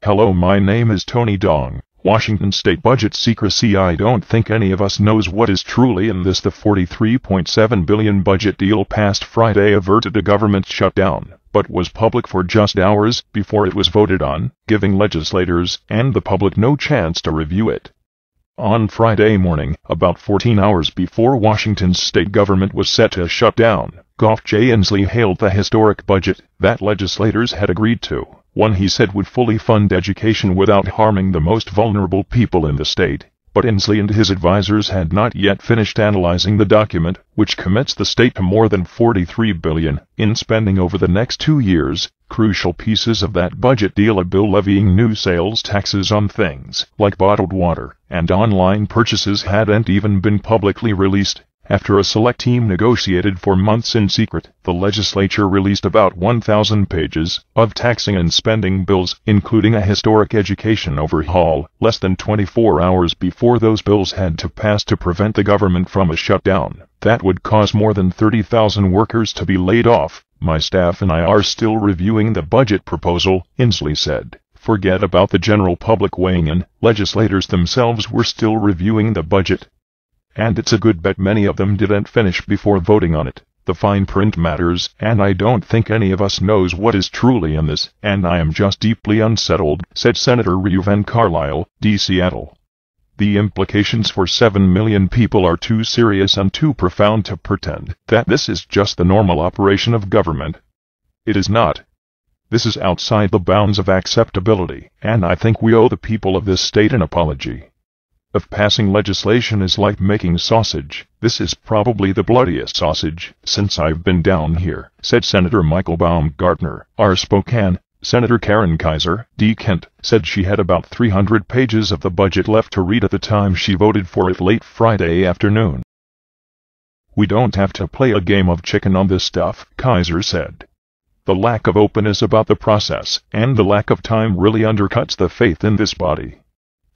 Hello, my name is Tony Dong. Washington State budget secrecy. I don't think any of us knows what is truly in this. The $43.7 billion budget deal passed Friday averted a government shutdown, but was public for just hours before it was voted on, giving legislators and the public no chance to review it. On Friday morning, about 14 hours before Washington's state government was set to shut down, Gov. J. Inslee hailed the historic budget that legislators had agreed to, one he said would fully fund education without harming the most vulnerable people in the state. But Inslee and his advisors had not yet finished analyzing the document, which commits the state to more than $43 billion in spending over the next 2 years. Crucial pieces of that budget deal: a bill levying new sales taxes on things like bottled water and online purchases hadn't even been publicly released. After a select team negotiated for months in secret, the legislature released about 1,000 pages of taxing and spending bills, including a historic education overhaul, less than 24 hours before those bills had to pass to prevent the government from a shutdown that would cause more than 30,000 workers to be laid off. My staff and I are still reviewing the budget proposal, Inslee said. Forget about the general public weighing in. Legislators themselves were still reviewing the budget. And it's a good bet many of them didn't finish before voting on it. The fine print matters, and I don't think any of us knows what is truly in this, and I am just deeply unsettled, said Senator Reuven Carlisle, D. Seattle. The implications for 7 million people are too serious and too profound to pretend that this is just the normal operation of government. It is not. This is outside the bounds of acceptability, and I think we owe the people of this state an apology. If passing legislation is like making sausage, this is probably the bloodiest sausage since I've been down here, said Senator Michael Baumgartner, R. Spokane. Senator Karen Kaiser, D. Kent, said she had about 300 pages of the budget left to read at the time she voted for it late Friday afternoon. We don't have to play a game of chicken on this stuff, Kaiser said. The lack of openness about the process and the lack of time really undercuts the faith in this body.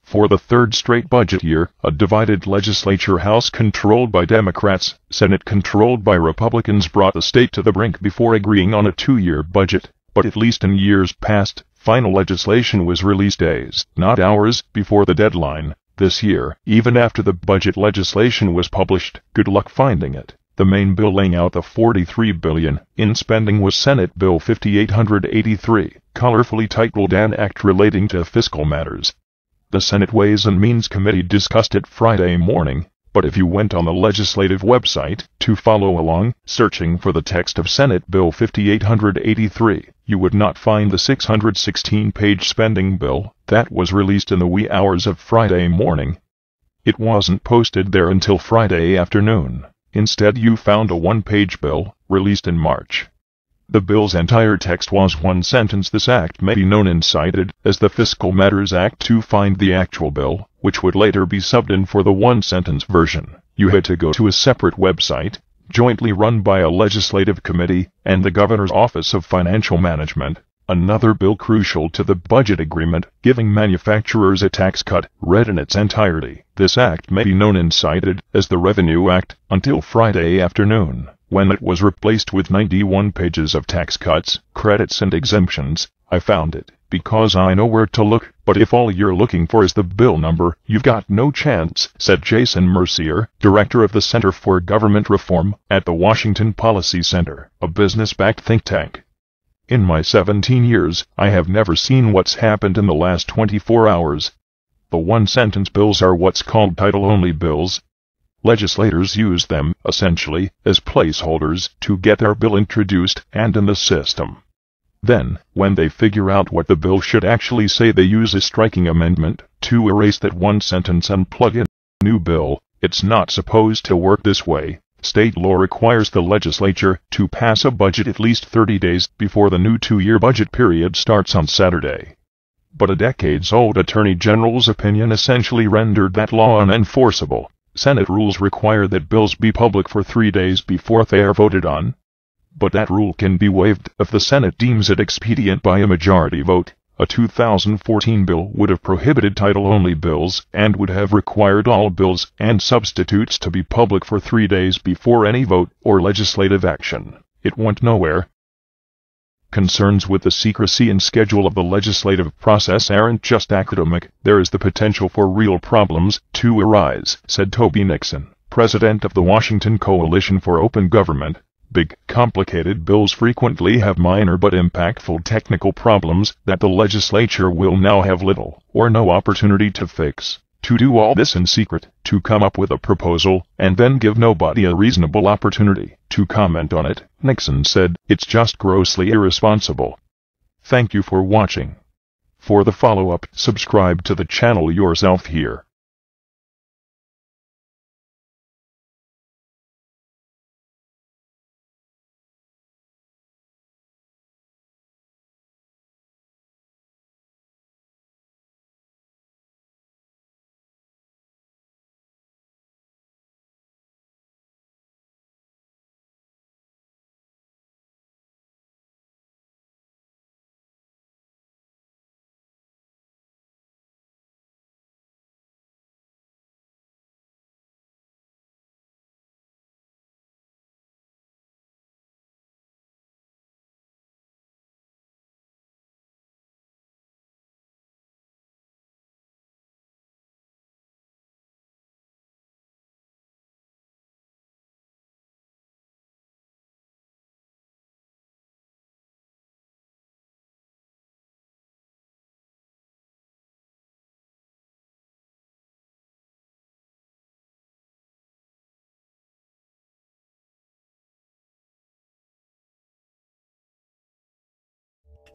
For the third straight budget year, a divided legislature, House controlled by Democrats, Senate controlled by Republicans, brought the state to the brink before agreeing on a 2-year budget. But at least in years past, final legislation was released days, not hours, before the deadline. This year, even after the budget legislation was published, good luck finding it. The main bill laying out the $43 billion in spending was Senate Bill 5883, colorfully titled An Act Relating to Fiscal Matters. The Senate Ways and Means Committee discussed it Friday morning, but if you went on the legislative website to follow along, searching for the text of Senate Bill 5883, you would not find the 616-page spending bill that was released in the wee hours of Friday morning. It wasn't posted there until Friday afternoon. Instead, you found a one-page bill, released in March. The bill's entire text was one sentence. This act may be known and cited as the Fiscal Matters Act. To find the actual bill, which would later be subbed in for the one-sentence version, you had to go to a separate website, jointly run by a legislative committee and the Governor's Office of Financial Management. Another bill crucial to the budget agreement, giving manufacturers a tax cut, read in its entirety. This act may be known and cited as the Revenue Act until Friday afternoon, when it was replaced with 91 pages of tax cuts, credits and exemptions. I found it because I know where to look, but if all you're looking for is the bill number, you've got no chance, said Jason Mercier, director of the Center for Government Reform at the Washington Policy Center, a business-backed think tank. In my 17 years, I have never seen what's happened in the last 24 hours. The one-sentence bills are what's called title-only bills. Legislators use them, essentially, as placeholders to get their bill introduced and in the system. Then, when they figure out what the bill should actually say, they use a striking amendment to erase that one sentence and plug in a new bill. It's not supposed to work this way. State law requires the legislature to pass a budget at least 30 days before the new 2-year budget period starts on Saturday. But a decades-old Attorney General's opinion essentially rendered that law unenforceable. Senate rules require that bills be public for 3 days before they are voted on. But that rule can be waived if the Senate deems it expedient by a majority vote. A 2014 bill would have prohibited title-only bills and would have required all bills and substitutes to be public for 3 days before any vote or legislative action. It went nowhere. Concerns with the secrecy and schedule of the legislative process aren't just academic. There is the potential for real problems to arise, said Toby Nixon, president of the Washington Coalition for Open Government. Big, complicated bills frequently have minor but impactful technical problems that the legislature will now have little or no opportunity to fix. To do all this in secret, to come up with a proposal, and then give nobody a reasonable opportunity to comment on it, Nixon said, it's just grossly irresponsible. Thank you for watching. For the follow-up, subscribe to the channel yourself here.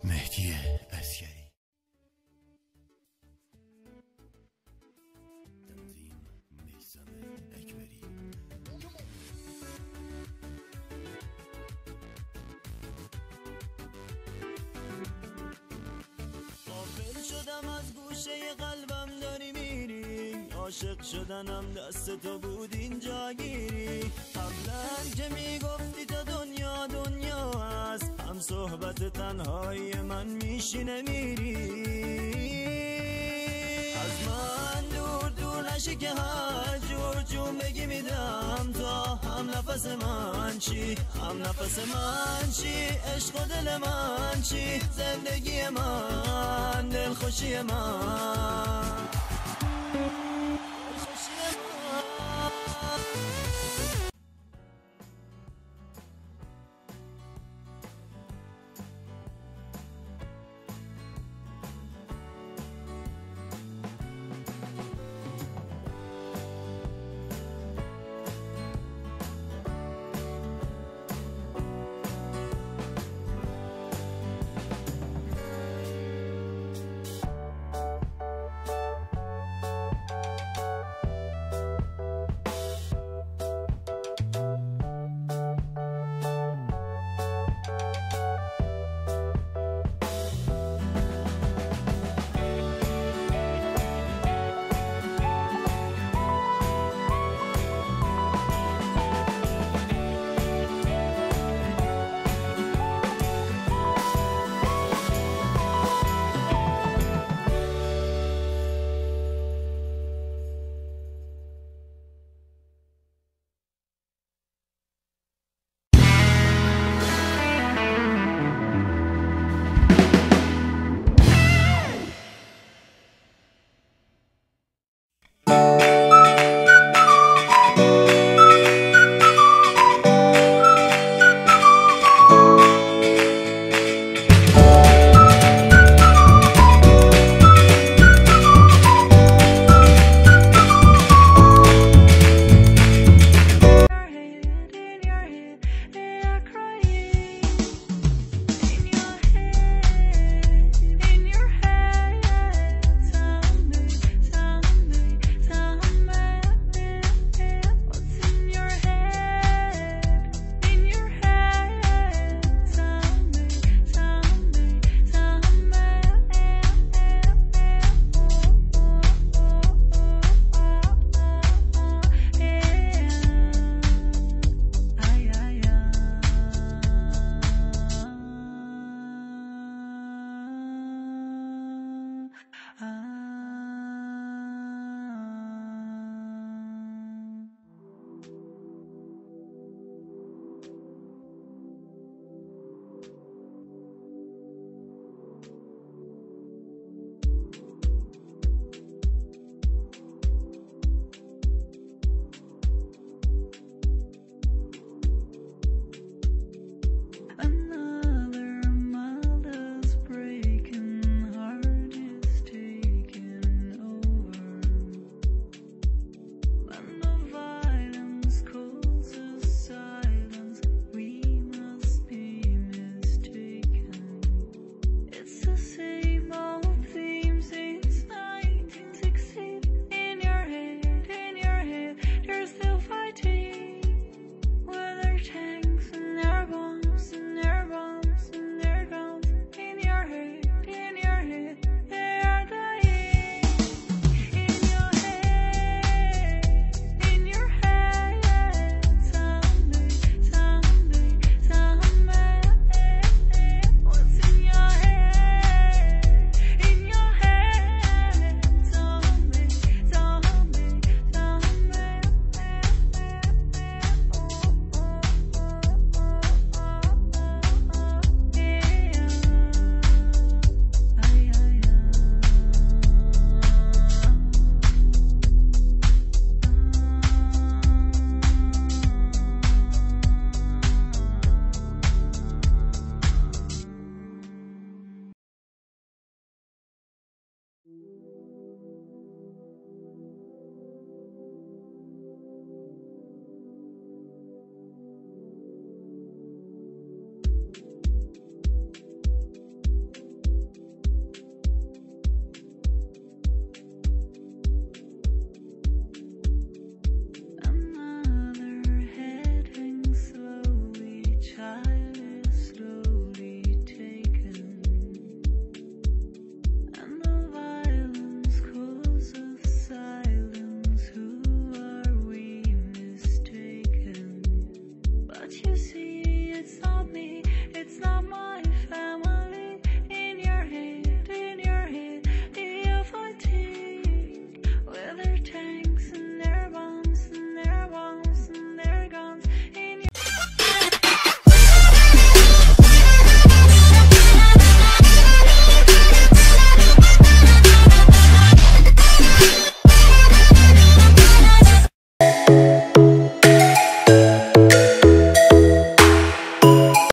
مهدی عسکری تنظیم میثم اکبری غافل شدم از گوشه قلبم داری میری عاشق شدنم دست تو بود اینجا گیری قبلا که میگفتی تا دنیا دنیا است هم صحبت تنهایی من میشینه میری از من دور دور نشی که هر جور جون بگی میدم تا هم نفس من چی هم نفس من چی عشق و دل من چی زندگی من دلخوشی من